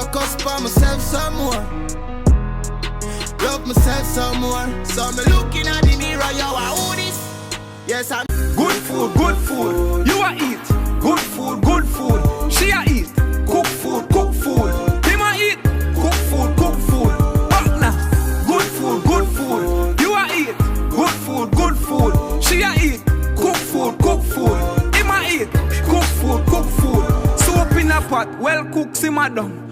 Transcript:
focus on myself some more. Love myself some more. So me looking at the mirror, yo, who this? Yes, I'm Good food, you a eat. Good food, she a eat. Cook food, him a eat. Cook food, partner. Good food, you a eat. Good food, she a eat. Cook food, him a eat. Cook food. Soap in a pot, well cooked simmer down.